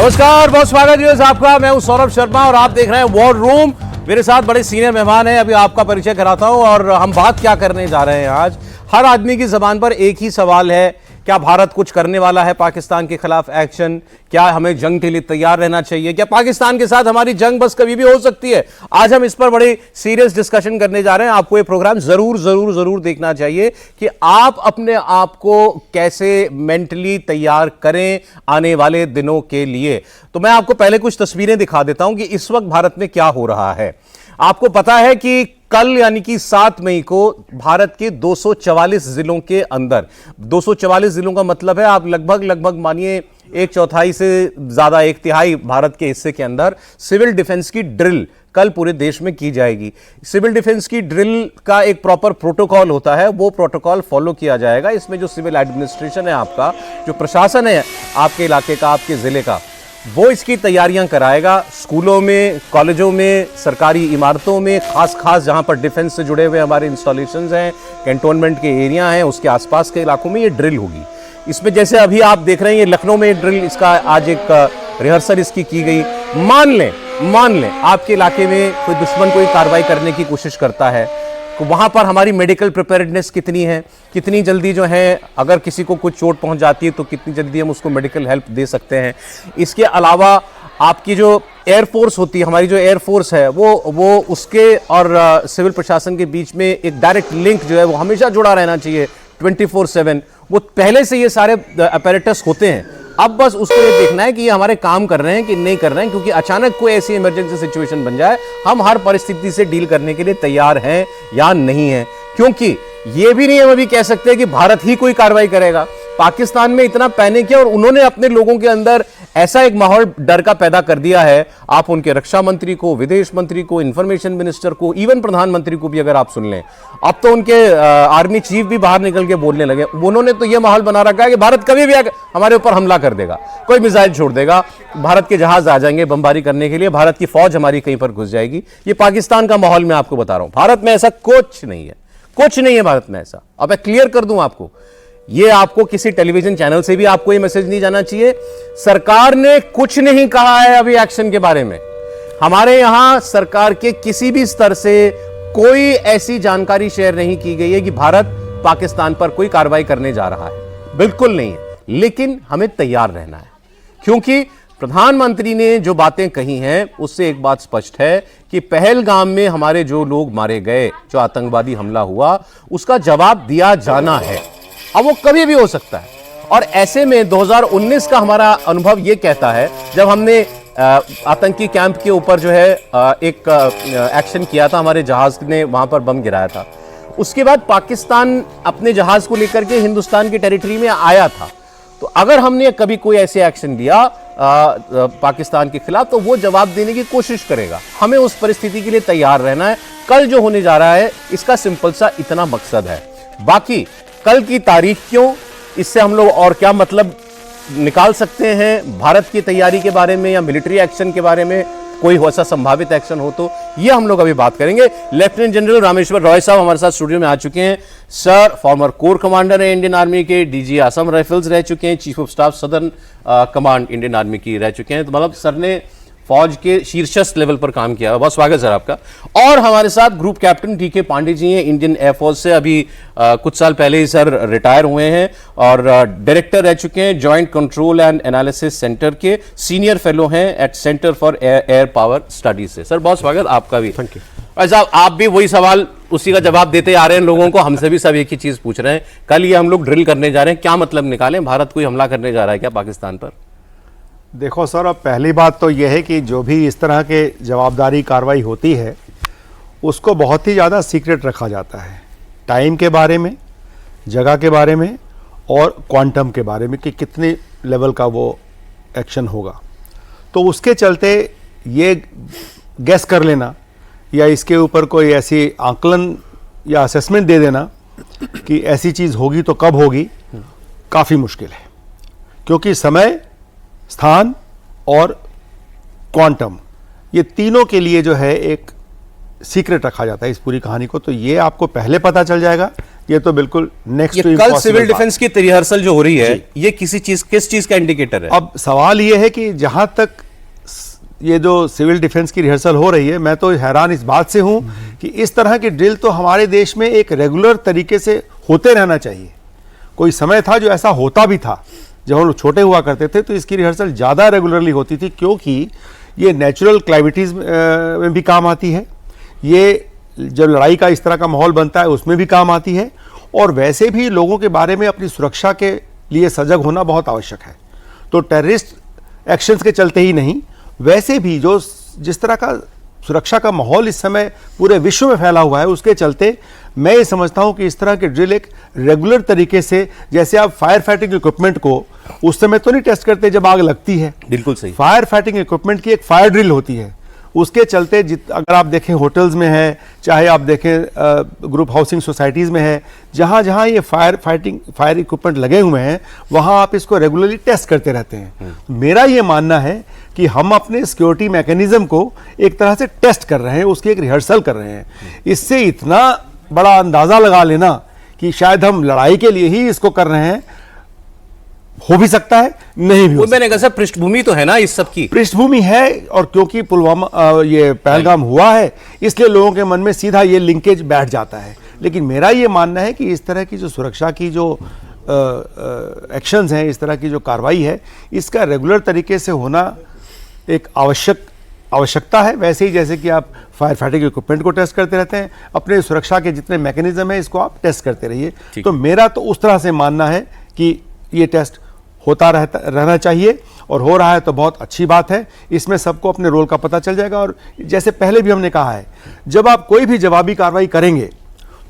नमस्कार, बहुत स्वागत है आपका। मैं हूं सौरभ शर्मा और आप देख रहे हैं वॉर रूम। मेरे साथ बड़े सीनियर मेहमान हैं, अभी आपका परिचय कराता हूं। और हम बात क्या करने जा रहे हैं आज। हर आदमी की जबान पर एक ही सवाल है, क्या भारत कुछ करने वाला है पाकिस्तान के खिलाफ एक्शन? क्या हमें जंग के लिए तैयार रहना चाहिए? क्या पाकिस्तान के साथ हमारी जंग बस कभी भी हो सकती है? आज हम इस पर बड़े सीरियस डिस्कशन करने जा रहे हैं। आपको ये प्रोग्राम जरूर जरूर जरूर देखना चाहिए कि आप अपने आप को कैसे मेंटली तैयार करें आने वाले दिनों के लिए। तो मैं आपको पहले कुछ तस्वीरें दिखा देता हूं कि इस वक्त भारत में क्या हो रहा है। आपको पता है कि कल यानी कि 7 मई को भारत के 244 जिलों के अंदर, 244 जिलों का मतलब है आप लगभग मानिए 1/4 से ज्यादा, 1/3 भारत के हिस्से के अंदर सिविल डिफेंस की ड्रिल कल पूरे देश में की जाएगी। सिविल डिफेंस की ड्रिल का एक प्रॉपर प्रोटोकॉल होता है, वो प्रोटोकॉल फॉलो किया जाएगा। इसमें जो सिविल एडमिनिस्ट्रेशन है, आपका जो प्रशासन है आपके इलाके का, आपके जिले का, वो इसकी तैयारियां कराएगा। स्कूलों में, कॉलेजों में, सरकारी इमारतों में, खास जहां पर डिफेंस से जुड़े हुए हमारे इंस्टॉलेशंस हैं, कैंटोनमेंट के एरिया हैं, उसके आसपास के इलाकों में ये ड्रिल होगी। इसमें जैसे अभी आप देख रहे हैं, ये लखनऊ में एक ड्रिल, इसका आज एक रिहर्सल इसकी की गई। मान लें आपके इलाके में कोई दुश्मन कोई कार्रवाई करने की कोशिश करता है, तो वहां पर हमारी मेडिकल प्रिपेयर्डनेस कितनी है, कितनी जल्दी जो है, अगर किसी को कुछ चोट पहुंच जाती है तो कितनी जल्दी हम उसको मेडिकल हेल्प दे सकते हैं। इसके अलावा आपकी जो एयरफोर्स होती है, हमारी जो एयरफोर्स है, वो उसके और सिविल प्रशासन के बीच में एक डायरेक्ट लिंक जो है वो हमेशा जुड़ा रहना चाहिए 24/7। वो पहले से ये सारे अपैरेटस होते हैं, अब बस उसको ये देखना है कि ये हमारे काम कर रहे हैं कि नहीं कर रहे हैं, क्योंकि अचानक कोई ऐसी इमरजेंसी सिचुएशन बन जाए, हम हर परिस्थिति से डील करने के लिए तैयार हैं या नहीं हैं। क्योंकि ये भी नहीं हम अभी कह सकते कि भारत ही कोई कार्रवाई करेगा। पाकिस्तान में इतना पैनिक है और उन्होंने अपने लोगों के अंदर ऐसा एक माहौल डर का पैदा कर दिया है। आप उनके रक्षा मंत्री को, विदेश मंत्री को, इंफॉर्मेशन मिनिस्टर को, इवन प्रधानमंत्री को भी अगर आप सुन लें, अब तो उनके आर्मी चीफ भी बाहर निकल के बोलने लगे। उन्होंने तो यह माहौल बना रखा है कि भारत कभी भी हमारे ऊपर हमला कर देगा, कोई मिसाइल छोड़ देगा, भारत के जहाज आ जाएंगे बमबारी करने के लिए, भारत की फौज हमारी कहीं पर घुस जाएगी। ये पाकिस्तान का माहौल मैं आपको बता रहा हूं। भारत में ऐसा कुछ नहीं है, कुछ नहीं है भारत में ऐसा। अब मैं क्लियर कर दूं आपको, ये आपको किसी टेलीविजन चैनल से भी आपको ये मैसेज नहीं जाना चाहिए। सरकार ने कुछ नहीं कहा है अभी एक्शन के बारे में। हमारे यहां सरकार के किसी भी स्तर से कोई ऐसी जानकारी शेयर नहीं की गई है कि भारत पाकिस्तान पर कोई कार्रवाई करने जा रहा है, बिल्कुल नहीं है। लेकिन हमें तैयार रहना है, क्योंकि प्रधानमंत्री ने जो बातें कही हैं उससे एक बात स्पष्ट है कि पहलगाम में हमारे जो लोग मारे गए, जो आतंकवादी हमला हुआ, उसका जवाब दिया जाना है। अब वो कभी भी हो सकता है। और ऐसे में 2019 का हमारा अनुभव ये कहता है, जब हमने आतंकी कैंप के ऊपर जो है एक एक्शन किया था, हमारे जहाज ने वहां पर बम गिराया था, उसके बाद पाकिस्तान अपने जहाज को लेकर के हिंदुस्तान की टेरिटरी में आया था। तो अगर हमने कभी कोई ऐसे एक्शन लिया पाकिस्तान के खिलाफ, तो वो जवाब देने की कोशिश करेगा। हमें उस परिस्थिति के लिए तैयार रहना है। कल जो होने जा रहा है, इसका सिंपल सा इतना मकसद है। बाकी कल की तारीख क्यों, इससे हम लोग और क्या मतलब निकाल सकते हैं भारत की तैयारी के बारे में या मिलिट्री एक्शन के बारे में, कोई ऐसा संभावित एक्शन हो तो, ये हम लोग अभी बात करेंगे। लेफ्टिनेंट जनरल रामेश्वर रॉय साहब हमारे साथ स्टूडियो में आ चुके हैं। सर फॉर्मर कोर कमांडर है इंडियन आर्मी के, डीजी असम राइफल्स रह चुके हैं, chief of staff southern command Indian army की रह चुके हैं। तो मतलब सर ने फौज के शीर्षस्थ लेवल पर काम किया। बहुत स्वागत सर आपका। और हमारे साथ ग्रुप कैप्टन टीके पांडे जी हैं, इंडियन एयरफोर्स से अभी कुछ साल पहले ही सर रिटायर हुए हैं और डायरेक्टर रह चुके हैं joint control and analysis centre के, सीनियर फेलो हैं at centre for air power studies से। सर बहुत स्वागत आपका भी। Thank you. और साहब आप भी वही सवाल, उसी का जवाब देते आ रहे हैं लोगों को, हमसे भी सब एक ही चीज पूछ रहे हैं। कल ये हम लोग ड्रिल करने जा रहे हैं, क्या मतलब निकालें? भारत कोई हमला करने जा रहा है क्या पाकिस्तान पर? देखो सर, अब पहली बात तो यह है कि जो भी इस तरह के जवाबदारी कार्रवाई होती है उसको बहुत ही ज़्यादा सीक्रेट रखा जाता है, टाइम के बारे में, जगह के बारे में और क्वांटम के बारे में कि कितने लेवल का वो एक्शन होगा। तो उसके चलते ये गैस कर लेना या इसके ऊपर कोई ऐसी आकलन या असेसमेंट दे देना कि ऐसी चीज़ होगी तो कब होगी, काफ़ी मुश्किल है। क्योंकि समय, स्थान और क्वांटम, ये तीनों के लिए जो है एक सीक्रेट रखा जाता है इस पूरी कहानी को। तो ये आपको पहले पता चल जाएगा ये तो बिल्कुल नेक्स्ट टू ये कल इम्पॉसिबल सिविल बात। डिफेंस की रिहर्सल जो हो रही है, ये किस चीज का इंडिकेटर है? अब सवाल ये है कि जहां तक ये जो सिविल डिफेंस की रिहर्सल हो रही है, मैं तो हैरान इस बात से हूं कि इस तरह की ड्रिल तो हमारे देश में एक रेगुलर तरीके से होते रहना चाहिए। कोई समय था जो ऐसा होता भी था, जब हम लोग छोटे हुआ करते थे तो इसकी रिहर्सल ज़्यादा रेगुलरली होती थी, क्योंकि ये नेचुरल क्लाइमेटीज में भी काम आती है, ये जब लड़ाई का इस तरह का माहौल बनता है उसमें भी काम आती है, और वैसे भी लोगों के बारे में अपनी सुरक्षा के लिए सजग होना बहुत आवश्यक है। तो टेररिस्ट एक्शंस के चलते ही नहीं, वैसे भी जो जिस तरह का सुरक्षा का माहौल इस समय पूरे विश्व में फैला हुआ है, उसके चलते मैं ये समझता हूं कि इस तरह के ड्रिल एक रेगुलर तरीके से, जैसे आप फायर फाइटिंग इक्विपमेंट को उस समय तो नहीं टेस्ट करते जब आग लगती है, बिल्कुल सही। फायर फाइटिंग इक्विपमेंट की एक फायर ड्रिल होती है, उसके चलते अगर आप देखें होटल्स में है, चाहे आप देखें ग्रुप हाउसिंग सोसाइटीज़ में है, जहाँ जहाँ ये फायर इक्विपमेंट लगे हुए हैं, वहाँ आप इसको रेगुलरली टेस्ट करते रहते हैं। मेरा ये मानना है कि हम अपने सिक्योरिटी मैकेनिज्म को एक तरह से टेस्ट कर रहे हैं, उसकी एक रिहर्सल कर रहे हैं। इससे इतना बड़ा अंदाज़ा लगा लेना कि शायद हम लड़ाई के लिए ही इसको कर रहे हैं, हो भी सकता है, नहीं भी हो सकता। मैंने कहा सर, पृष्ठभूमि तो है ना इस सब की? पृष्ठभूमि है, और क्योंकि पुलवामा ये पहलगाम हुआ है, इसलिए लोगों के मन में सीधा ये लिंकेज बैठ जाता है। लेकिन मेरा ये मानना है कि इस तरह की जो सुरक्षा की जो एक्शंस हैं, इस तरह की जो कार्रवाई है, इसका रेगुलर तरीके से होना एक आवश्यकता है। वैसे ही जैसे कि आप फायर फाइटिंग इक्विपमेंट को टेस्ट करते रहते हैं, अपने सुरक्षा के जितने मैकेनिज्म है इसको आप टेस्ट करते रहिए। तो मेरा तो उस तरह से मानना है कि ये टेस्ट होता रहना चाहिए, और हो रहा है तो बहुत अच्छी बात है। इसमें सबको अपने रोल का पता चल जाएगा, और जैसे पहले भी हमने कहा है, जब आप कोई भी जवाबी कार्रवाई करेंगे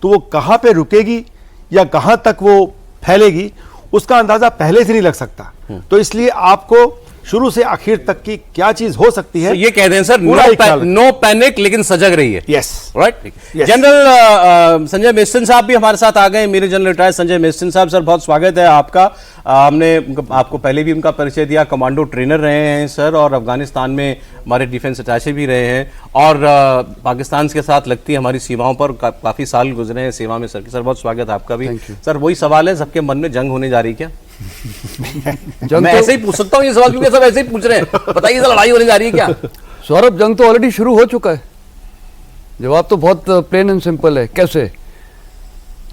तो वो कहाँ पे रुकेगी या कहाँ तक वो फैलेगी, उसका अंदाजा पहले से नहीं लग सकता। तो इसलिए आपको शुरू से आखिर तक की क्या चीज हो सकती है, तो ये कह दें सर, नो पैनिक लेकिन सजग रहिए। Yes, right. General Sanjay Meston साहब भी हमारे साथ आ गए, मेरे जनरल रिटायर्ड संजय मेस्टन साहब। सर, बहुत स्वागत है आपका। हमने आपको पहले भी उनका परिचय दिया, कमांडो ट्रेनर रहे हैं सर, और अफगानिस्तान में हमारे डिफेंस अटैचे भी रहे हैं, और पाकिस्तान के साथ लगती हमारी सीमाओं पर काफी साल गुजरे हैं सेवा में। सर बहुत स्वागत है आपका भी। सर, वही सवाल है, सबके मन में जंग होने जा रही क्या? मैं ऐसे ही पूछ सकता हूँ ये सवाल, क्योंकि सब ऐसे ही पूछ रहे हैं। बताइए सर, लड़ाई होने जा रही है क्या? सौरभ, जंग तो ऑलरेडी शुरू हो चुका है। जवाब तो बहुत प्लेन एंड सिंपल है। कैसे?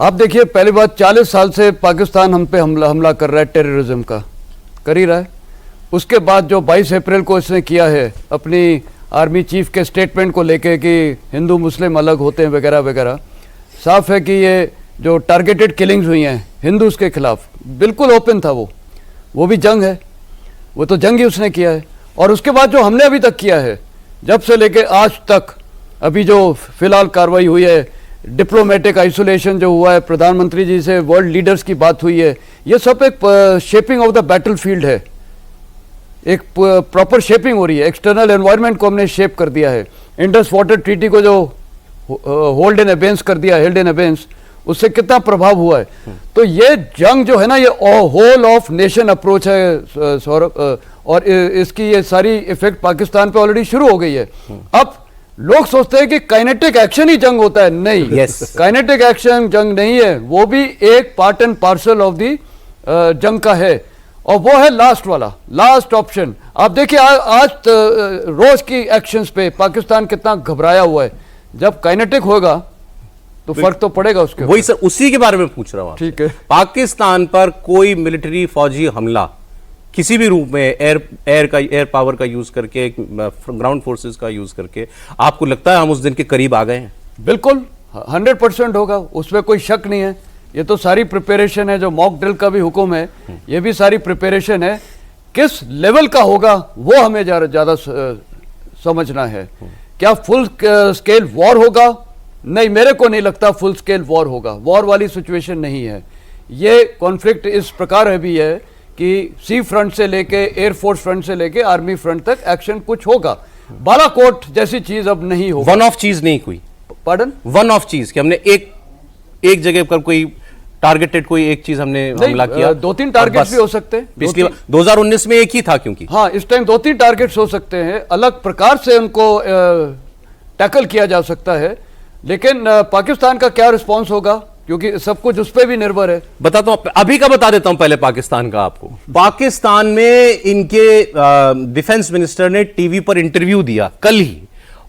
आप देखिए, पहली बात, 40 साल से पाकिस्तान हम पे हमला कर रहा है, टेररिज्म का कर ही रहा है। उसके बाद जो 22 अप्रैल को इसने किया है अपनी आर्मी चीफ के स्टेटमेंट को लेके कि हिंदू मुस्लिम अलग होते हैं वगैरह वगैरह, साफ है कि ये जो टारगेटेड किलिंग्स हुई हैं हिंदूज के खिलाफ, बिल्कुल ओपन था वो भी जंग है, वो तो जंग ही उसने किया है। और उसके बाद जो हमने अभी तक किया है, जब से लेके आज तक, अभी जो फिलहाल कार्रवाई हुई है, डिप्लोमेटिक आइसोलेशन जो हुआ है, प्रधानमंत्री जी से वर्ल्ड लीडर्स की बात हुई है, ये सब एक शेपिंग ऑफ द बैटलफील्ड है, एक प्रॉपर शेपिंग हो रही है। एक्सटर्नल एनवायरनमेंट को हमने शेप कर दिया है। इंडस वाटर ट्रीटी को जो होल्ड इन अबेंस कर दिया, हेल्ड इन अबेंस, उससे कितना प्रभाव हुआ है। तो ये जंग जो है ना, ये होल ऑफ नेशन अप्रोच है सौरभ, और इसकी ये सारी इफेक्ट पाकिस्तान पे ऑलरेडी शुरू हो गई है। अब लोग सोचते हैं कि काइनेटिक एक्शन ही जंग होता है, नहीं। काइनेटिक एक्शन जंग नहीं है, वो भी एक part and parcel of the जंग का है, और वो है लास्ट वाला, लास्ट ऑप्शन। आप देखिए आज रोज की एक्शंस पे पाकिस्तान कितना घबराया हुआ है। जब काइनेटिक होगा तो फर्क तो पड़ेगा उसके। वही सर, उसी के बारे में पूछ रहा हूं। ठीक है, पाकिस्तान पर कोई मिलिट्री फौजी हमला किसी भी रूप में, एयर पावर का यूज करके, ग्राउंड फोर्सेस का यूज करके, आपको लगता है हम उस दिन के करीब आ गए हैं? बिल्कुल 100% होगा, उसमें कोई शक नहीं है। ये तो सारी प्रिपरेशन है, जो मॉक ड्रिल का भी हुक्म है, ये भी सारी प्रिपरेशन है। किस लेवल का होगा वो हमें ज्यादा समझना है। क्या फुल स्केल वॉर होगा? नहीं, मेरे को नहीं लगता फुल स्केल वॉर होगा। वॉर वाली सिचुएशन नहीं है। ये कॉन्फ्लिक्ट इस प्रकार है भी है कि सी फ्रंट से लेके, एयरफोर्स फ्रंट से लेके आर्मी फ्रंट तक एक्शन कुछ होगा। बालाकोट जैसी चीज अब नहीं होगा। वन ऑफ चीज नहीं कोई, पार्डन, वन ऑफ चीज कि हमने एक जगह पर कोई टारगेटेड कोई एक चीज हमने हमला किया। 2-3 टारगेट्स भी हो सकते हैं। पिछली 2019 में एक ही था, क्योंकि हाँ, इस टाइम 2-3 टारगेट्स हो सकते हैं, अलग प्रकार से उनको टैकल किया जा सकता है। लेकिन पाकिस्तान का क्या रिस्पॉन्स होगा, क्योंकि सब कुछ उस पर भी निर्भर है। बताता हूं, अभी का बता देता हूं पहले पाकिस्तान का आपको। पाकिस्तान में इनके डिफेंस मिनिस्टर ने टीवी पर इंटरव्यू दिया कल ही।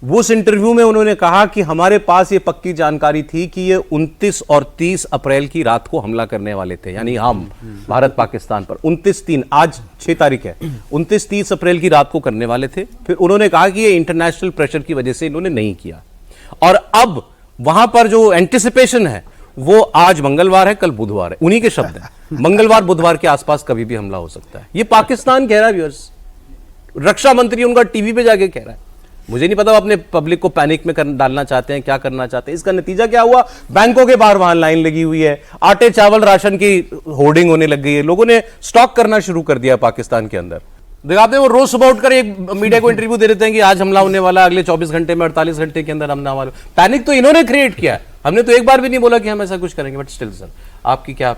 वो उस इंटरव्यू में उन्होंने कहा कि हमारे पास ये पक्की जानकारी थी कि ये 29 और 30 अप्रैल की रात को हमला करने वाले थे, यानी हम भारत पाकिस्तान पर 29-3, आज 6 तारीख है, 29-30 अप्रैल की रात को करने वाले थे। फिर उन्होंने कहा कि ये इंटरनेशनल प्रेशर की वजह से इन्होंने नहीं किया। और अब वहां पर जो एंटिसिपेशन है वो आज मंगलवार है, कल बुधवार है, उन्हीं के शब्द हैं। मंगलवार बुधवार के आसपास कभी भी हमला हो सकता है। ये पाकिस्तान कह रहा है व्यूअर्स, रक्षा मंत्री उनका टीवी पे जाके कह रहा है। मुझे नहीं पता वो अपने पब्लिक को पैनिक में डालना चाहते हैं, क्या करना चाहते हैं। इसका नतीजा क्या हुआ? बैंकों के बाहर वहां लाइन लगी हुई है, आटे चावल राशन की होर्डिंग होने लग गई है, लोगों ने स्टॉक करना शुरू कर दिया पाकिस्तान के अंदर। देखा आपने, वो रोज सुबह उठकर एक मीडिया को इंटरव्यू दे देते हैं कि आज हमला होने वाला, अगले 24 घंटे में, 48 घंटे के अंदर हमला वाला। पैनिक तो इन्होंने क्रिएट किया है, हमने तो एक बार भी नहीं बोला कि हम ऐसा कुछ करेंगे। बट स्टिल सर, आपकी क्या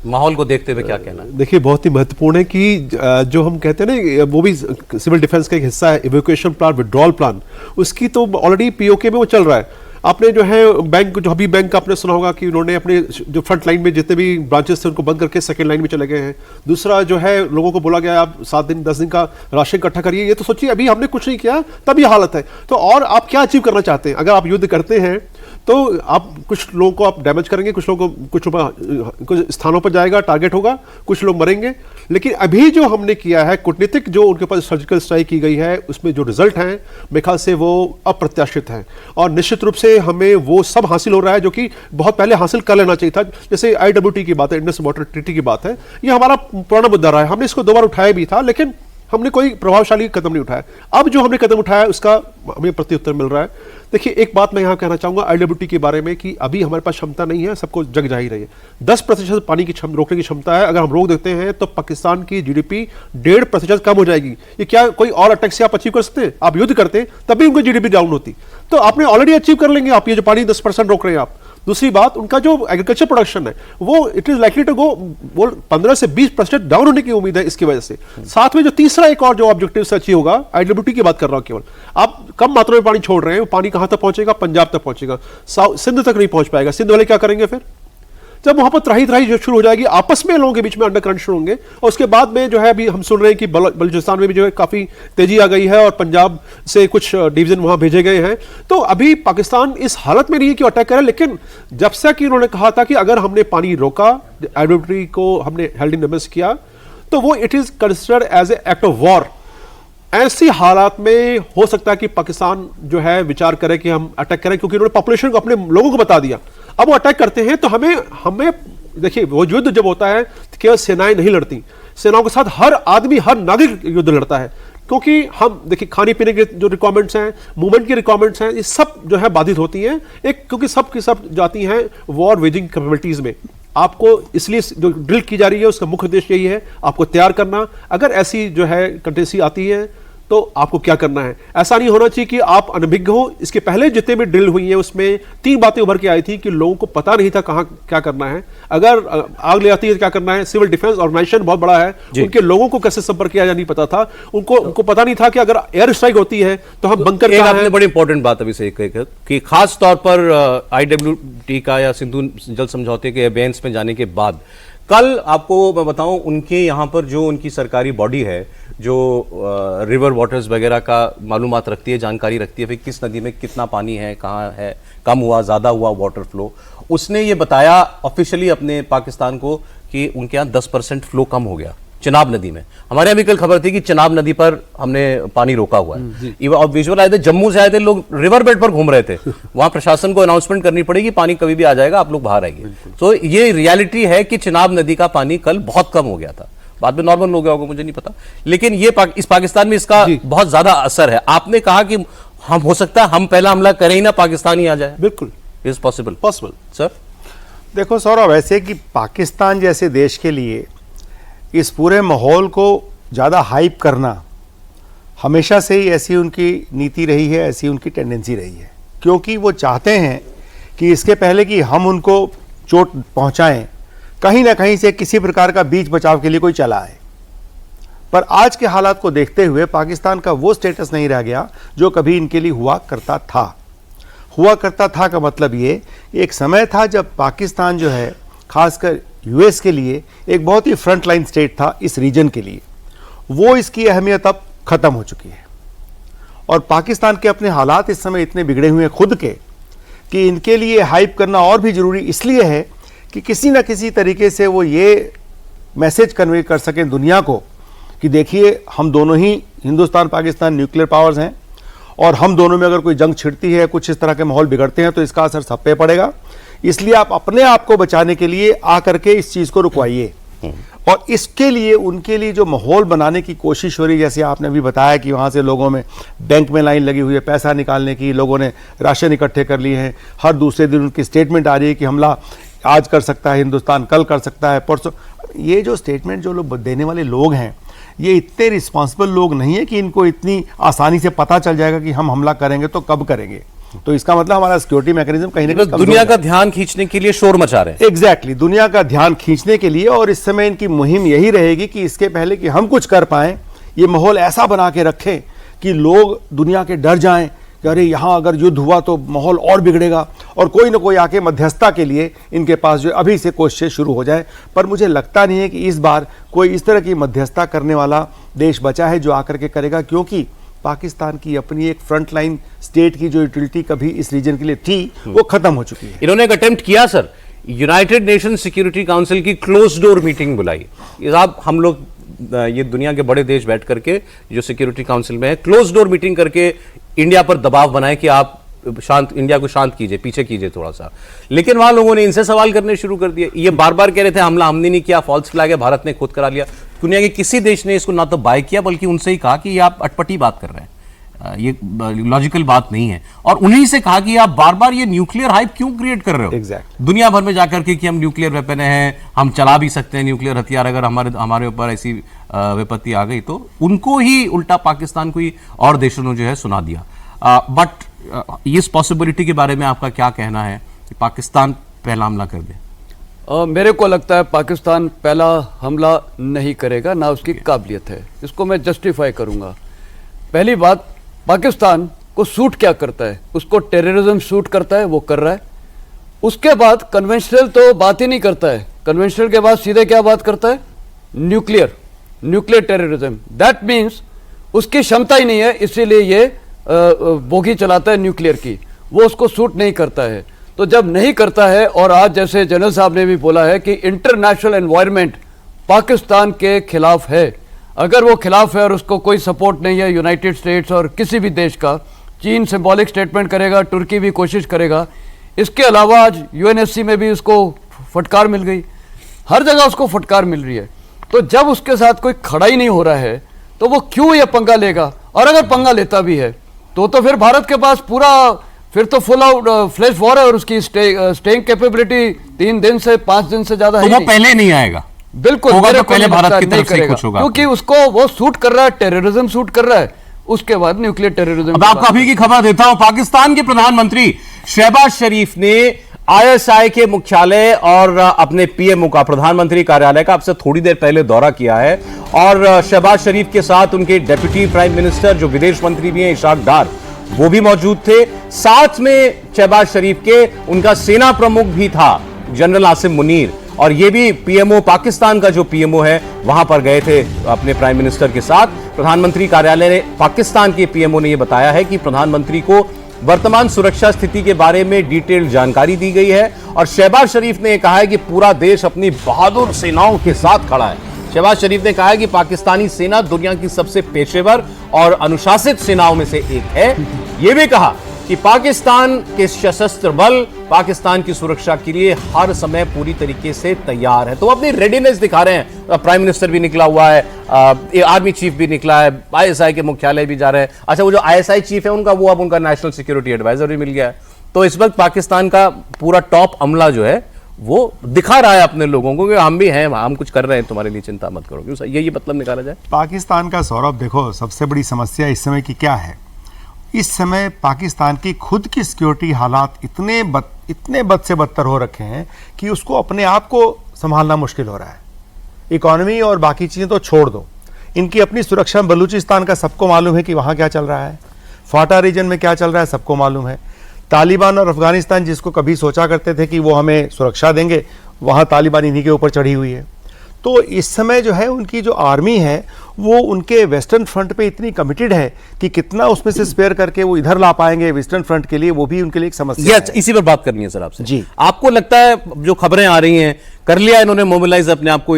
माहौल को देखते हुए क्या कहना है? देखिए, बहुत ही महत्वपूर्ण है कि जो हम कहते हैं ना, वो भी सिविल डिफेंस का एक हिस्सा है, इवैक्यूएशन प्लान, विड्रॉल प्लान, उसकी तो ऑलरेडी पीओके में वो चल रहा है। आपने जो है बैंक, जो अभी बैंक का आपने सुना होगा कि उन्होंने अपने जो फ्रंट लाइन में जितने भी ब्रांचेस थे उनको बंद करके सेकंड लाइन में चले गए हैं। दूसरा जो है, लोगों को बोला गया आप 7 दिन 10 दिन का राशन इकट्ठा करिए। ये तो सोचिए, अभी हमने कुछ नहीं किया तब ये हालत है। तो और आप क्या अचीव करना चाहते हैं? अगर आप युद्ध करते हैं तो आप कुछ लोगों को आप डैमेज करेंगे, कुछ लोगों को कुछ स्थानों पर जाएगा, टारगेट होगा, कुछ लोग मरेंगे। लेकिन अभी जो हमने किया है, कूटनीतिक जो उनके पास सर्जिकल स्ट्राइक की गई है, उसमें जो रिजल्ट हैं मेरे ख्याल से वो अप्रत्याशित हैं। और निश्चित रूप से हमें वो सब हासिल हो रहा है जो कि बहुत पहले हासिल कर लेना चाहिए था। जैसे IWT की बात है, इंडस वाटर ट्रीटी की बात है, ये हमारा पुराना मुद्दा रहा है। हमने इसको 2 बार उठाया भी था, लेकिन हमने कोई प्रभावशाली कदम नहीं उठाया। अब जो हमने कदम उठाया उसका हमें प्रत्युत्तर मिल रहा है। देखिए, एक बात मैं यहाँ कहना चाहूंगा IWT के बारे में कि अभी हमारे पास क्षमता नहीं है, सबको जग जाहिर है। 10% पानी की रोकने की क्षमता है। अगर हम रोक देते हैं तो पाकिस्तान की GDP 1.5% कम हो जाएगी। ये क्या कोई और अटैक से आप अचीव कर सकते हैं? आप युद्ध करते तब भी उनकी GDP डाउन होती, तो आपने ऑलरेडी अचीव कर लेंगे आप। ये जो पानी 10% रोक रहे हैं आप। दूसरी बात, उनका जो एग्रीकल्चर प्रोडक्शन है वो it is likely to go, वो 15 से 20% डाउन होने की उम्मीद है इसकी वजह से। साथ में जो तीसरा एक और जो ऑब्जेक्टिव से अचीव होगा, IWT की बात कर रहा हूं केवल, आप कम मात्रा में पानी छोड़ रहे हैं, वो पानी कहां तक पहुंचेगा? पंजाब तक पहुंचेगा, सिंध तक नहीं पहुंच पाएगा। सिंध वाले क्या करेंगे फिर? जब वहां पर त्राही जो शुरू हो जाएगी, आपस में लोगों के बीच में अंडरकरंट शुरू होंगे। और उसके बाद में जो है, अभी हम सुन रहे हैं कि बलूचिस्तान में भी जो है काफी तेजी आ गई है और पंजाब से कुछ डिवीजन वहां भेजे गए हैं। तो अभी पाकिस्तान इस हालत में नहीं है कि अटैक करे। लेकिन जब से कि उन्होंने कहा था कि अगर हमने पानी रोका, IWT को हमने हेल्ड इन एबसेंस किया, तो वो it is considered as a act of war. ऐसी हालात में हो सकता है कि पाकिस्तान जो है विचार करे कि हम अटैक करें, क्योंकि उन्होंने पॉपुलेशन को, अपने लोगों को बता दिया। अब वो अटैक करते हैं तो हमें देखिए, वो युद्ध जब होता है तो केवल सेनाएं नहीं लड़ती, सेनाओं के साथ हर आदमी, हर नागरिक युद्ध लड़ता है। क्योंकि हम देखिए, खाने पीने के जो रिक्वायरमेंट्स हैं, मूवमेंट की रिक्वायरमेंट्स हैं, ये सब जो है बाधित होती हैं। क्योंकि सब की सब जाती हैं वॉर वेजिंग कैपेबिलिटीज में। आपको इसलिए जो ड्रिल की जा रही है उसका मुख्य उद्देश्य यही है, आपको तैयार करना। अगर ऐसी जो है कंटेंसी आती है तो आपको क्या करना है। ऐसा नहीं होना चाहिए कि आप अनभिज्ञ हो। इसके पहले जितने भी ड्रिल हुई हैं उसमें 3 बातें उभर के आई थी कि लोगों को पता नहीं था कहां क्या करना है। अगर आग ले आती है तो क्या करना है। सिविल डिफेंस ऑर्गेनाइजेशन बहुत बड़ा है, उनके लोगों को कैसे संपर्क किया जाए नहीं पता था। उनको पता नहीं था कि अगर एयर स्ट्राइक होती है तो हम बंकर आपने बड़ी इंपॉर्टेंट बात अभी से कि खास तौर पर IWT का या सिंधु जल समझौते के अबेंस में जाने के बाद, कल आपको मैं बताऊं, उनके यहाँ पर जो उनकी सरकारी बॉडी है जो रिवर वाटर्स वगैरह का मालूमात रखती है, जानकारी रखती है, फिर किस नदी में कितना पानी है, कहाँ है, कम हुआ, ज़्यादा हुआ वाटर फ्लो, उसने ये बताया ऑफिशियली अपने पाकिस्तान को कि उनके यहाँ 10% फ्लो कम हो गया चिनाब नदी में। हमारे यहाँ भी कल खबर थी कि चिनाब नदी पर हमने पानी रोका हुआ है। और विजुअल आए थे, जम्मू से आए थे लोग, रिवर बेड पर घूम रहे थे। वहां प्रशासन को अनाउंसमेंट करनी पड़ेगी, पानी कभी भी आ जाएगा, आप लोग बाहर आइए। तो ये रियलिटी है कि चिनाब नदी का पानी कल बहुत कम हो गया था। बाद में नॉर्मल हो गया होगा, मुझे नहीं पता, लेकिन ये इस पाकिस्तान में इसका बहुत ज्यादा असर है। आपने कहा कि हम हो सकता है हम पहला हमला करें ही ना, पाकिस्तान ही आ जाए। बिल्कुल इज पॉसिबल सर। देखो सौरभ, ऐसे कि पाकिस्तान जैसे देश के लिए इस पूरे माहौल को ज़्यादा हाइप करना हमेशा से ही ऐसी उनकी नीति रही है, ऐसी उनकी टेंडेंसी रही है। क्योंकि वो चाहते हैं कि इसके पहले कि हम उनको चोट पहुंचाएं, कहीं ना कहीं से किसी प्रकार का बीच बचाव के लिए कोई चला है। पर आज के हालात को देखते हुए पाकिस्तान का वो स्टेटस नहीं रह गया जो कभी इनके लिए हुआ करता था। हुआ करता था का मतलब ये, एक समय था जब पाकिस्तान जो है खासकर यूएस के लिए एक बहुत ही फ्रंट लाइन स्टेट था इस रीजन के लिए, वो इसकी अहमियत अब खत्म हो चुकी है। और पाकिस्तान के अपने हालात इस समय इतने बिगड़े हुए हैं खुद के कि इनके लिए हाइप करना और भी ज़रूरी इसलिए है कि किसी ना किसी तरीके से वो ये मैसेज कन्वे कर सकें दुनिया को कि देखिए हम दोनों ही, हिंदुस्तान पाकिस्तान न्यूक्लियर पावर्स हैं और हम दोनों में अगर कोई जंग छिड़ती है, कुछ इस तरह के माहौल बिगड़ते हैं तो इसका असर सब पे पड़ेगा। इसलिए आप अपने आप को बचाने के लिए आकर के इस चीज़ को रुकवाइए। और इसके लिए उनके लिए जो माहौल बनाने की कोशिश हो रही है, जैसे आपने अभी बताया कि वहाँ से लोगों में बैंक में लाइन लगी हुई है पैसा निकालने की, लोगों ने राशन इकट्ठे कर लिए हैं, हर दूसरे दिन उनकी स्टेटमेंट आ रही है कि हमला आज कर सकता है हिंदुस्तान, कल कर सकता है, परसों। ये जो स्टेटमेंट जो लोग देने वाले लोग हैं ये इतने रिस्पॉन्सिबल लोग नहीं है कि इनको इतनी आसानी से पता चल जाएगा कि हम हमला करेंगे तो कब करेंगे। तो इसका मतलब हमारा सिक्योरिटी मैकेनिज्म कहीं ना कहीं दुनिया का ध्यान खींचने के लिए शोर मचा रहे हैं। एग्जैक्टली, दुनिया का ध्यान खींचने के लिए। और इस समय इनकी मुहिम यही रहेगी कि इसके पहले कि हम कुछ कर पाएं, ये माहौल ऐसा बना के रखें कि लोग दुनिया के डर जाएं कि अरे यहाँ अगर युद्ध हुआ तो माहौल और बिगड़ेगा, और कोई ना कोई आके मध्यस्थता के लिए इनके पास जो अभी से कोशिशें शुरू हो जाए। पर मुझे लगता नहीं है कि इस बार कोई इस तरह की मध्यस्थता करने वाला देश बचा है जो आकर के करेगा, क्योंकि पाकिस्तान की अपनी एक फ्रंट लाइन स्टेट की जो यूटिलिटी कभी इस रीजन के लिए थी वो खत्म हो चुकी है। इन्होंने एक अटेम्प्ट किया sir, United nation security council की क्लोज डोर मीटिंग बुलाई। ये साहब हम लोग ये दुनिया के बड़े देश बैठ करके जो सिक्योरिटी काउंसिल में है, क्लोज डोर मीटिंग करके इंडिया पर दबाव बनाए कि आप शांत, इंडिया को शांत कीजिए, पीछे कीजिए थोड़ा सा। लेकिन वहां लोगों ने इनसे सवाल करने शुरू कर दिए। ये बार बार कह रहे थे हमला हमने नहीं किया, फॉल्स फ्लैग है, भारत ने खुद करा लिया। दुनिया के किसी देश ने इसको ना तो बाय किया बल्कि उनसे ही कहा कि ये आप अटपटी बात कर रहे हैं, ये लॉजिकल बात नहीं है। और उन्हीं से कहा कि आप बार बार ये न्यूक्लियर हाइप क्यों क्रिएट कर रहे हो Exactly. दुनिया भर में जाकर के कि हम न्यूक्लियर वेपन हैं, हम चला भी सकते हैं न्यूक्लियर हथियार, अगर हमारे ऊपर ऐसी विपत्ति आ गई तो। उनको ही उल्टा पाकिस्तान को ही और देशों ने जो है सुना दिया। बट इस पॉसिबिलिटी के बारे में आपका क्या कहना है कि पाकिस्तान पहला हमला कर दे? मेरे को लगता है पाकिस्तान पहला हमला नहीं करेगा, ना उसकी काबिलियत है। इसको मैं जस्टिफाई करूंगा। पहली बात, पाकिस्तान को सूट क्या करता है, उसको टेररिज्म सूट करता है, वो कर रहा है। उसके बाद कन्वेंशनल तो बात ही नहीं करता है, कन्वेंशनल के बाद सीधे क्या बात करता है, न्यूक्लियर टेररिज्म। दैट मीन्स उसकी क्षमता ही नहीं है, इसीलिए ये बोगी चलाता है न्यूक्लियर की, वो उसको सूट नहीं करता है। तो जब नहीं करता है, और आज जैसे जनरल साहब ने भी बोला है कि इंटरनेशनल एनवायरनमेंट पाकिस्तान के खिलाफ है, अगर वो खिलाफ है और उसको कोई सपोर्ट नहीं है यूनाइटेड स्टेट्स और किसी भी देश का, चीन सिंबॉलिक स्टेटमेंट करेगा, तुर्की भी कोशिश करेगा। इसके अलावा आज यूएनएससी में भी उसको फटकार मिल गई, हर जगह उसको फटकार मिल रही है। तो जब उसके साथ कोई खड़ा ही नहीं हो रहा है तो वो क्यों ये पंगा लेगा? और अगर पंगा लेता भी है तो फिर भारत के पास पूरा, फिर तो फुल आउट फ्लैश वॉर है और उसकी स्टेइंग कैपेबिलिटी 3 दिन से 5 दिन से ज्यादा तो है। वो पहले नहीं आएगा, बिल्कुल होगा मेरे तो को पहले नहीं भारत लगता की नहीं तरफ से करेगा, कुछ होगा, क्योंकि उसको वो सूट कर रहा है, टेररिज्म सूट कर रहा है, उसके बाद न्यूक्लियर टेररिज्म। अब आपको अभी की खबर देता हूं। पाकिस्तान के प्रधानमंत्री शहबाज शरीफ ने आईएसआई के मुख्यालय और अपने पीएमओ का, प्रधानमंत्री कार्यालय का, अब से थोड़ी देर पहले दौरा किया है। और शहबाज शरीफ के साथ उनके डेप्यूटी प्राइम मिनिस्टर जो विदेश मंत्री भी हैं इशाक डार, वो भी मौजूद थे। साथ में शहबाज शरीफ के उनका सेना प्रमुख भी था जनरल आसिम मुनीर, और ये भी पीएमओ, पाकिस्तान का जो पीएमओ है वहां पर गए थे अपने प्राइम मिनिस्टर के साथ। प्रधानमंत्री कार्यालय ने, पाकिस्तान के पीएमओ ने यह बताया है कि प्रधानमंत्री को वर्तमान सुरक्षा स्थिति के बारे में डिटेल्ड जानकारी दी गई है। और शहबाज शरीफ ने कहा है कि पूरा देश अपनी बहादुर सेनाओं के साथ खड़ा है। शहबाज शरीफ ने कहा है कि पाकिस्तानी सेना दुनिया की सबसे पेशेवर और अनुशासित सेनाओं में से एक है। यह भी कहा कि पाकिस्तान के सशस्त्र बल पाकिस्तान की सुरक्षा के लिए हर समय पूरी तरीके से तैयार है। तो अपनी रेडीनेस दिखा रहे हैं। प्राइम मिनिस्टर भी निकला हुआ है, आर्मी चीफ भी निकला है, आईएसआई के मुख्यालय भी जा रहे हैं। अच्छा, वो जो आईएसआई चीफ है उनका, वो अब उनका नेशनल सिक्योरिटी एडवाइजर भी मिल गया है। तो इस वक्त पाकिस्तान का पूरा टॉप अमला जो है वो दिखा रहा है अपने लोगों को कि हम भी हैं, हम कुछ कर रहे हैं, तुम्हारे लिए चिंता मत करो। क्यों ये मतलब निकाला जाए? पाकिस्तान का, सौरभ देखो, सबसे बड़ी समस्या इस समय की क्या है? इस समय पाकिस्तान की खुद की सिक्योरिटी हालात इतने बद से बदतर हो रखे हैं कि उसको अपने आप को संभालना मुश्किल हो रहा है। इकॉनमी और बाकी चीज़ें तो छोड़ दो, इनकी अपनी सुरक्षा, बलूचिस्तान का सबको मालूम है कि वहाँ क्या चल रहा है, फाटा रीजन में क्या चल रहा है सबको मालूम है। तालिबान और अफगानिस्तान जिसको कभी सोचा करते थे कि वो हमें सुरक्षा देंगे, वहाँ तालिबान इन्हीं के ऊपर चढ़ी हुई है। तो इस समय जो है उनकी जो आर्मी है वो उनके वेस्टर्न फ्रंट पे इतनी कमिटेड है कि कितना उसमें से स्पेयर करके वो इधर ला पाएंगे वेस्टर्न फ्रंट के लिए, वो भी उनके लिए एक समस्या है। इसी पर बात करनी है सर आपसे जी। आपको लगता है जो खबरें आ रही हैं, कर लिया इन्होंने मोबिलाइज अपने आप को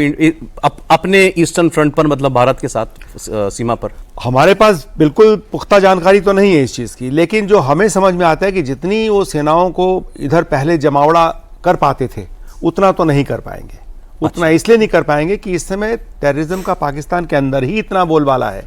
अपने ईस्टर्न फ्रंट पर, मतलब भारत के साथ सीमा पर? हमारे पास बिल्कुल पुख्ता जानकारी तो नहीं है इस चीज़ की, लेकिन जो हमें समझ में आता है कि जितनी वो सेनाओं को इधर पहले जमावड़ा कर पाते थे उतना तो नहीं कर पाएंगे। उतना इसलिए नहीं कर पाएंगे कि इस समय टेररिज्म का पाकिस्तान के अंदर ही इतना बोलबाला है,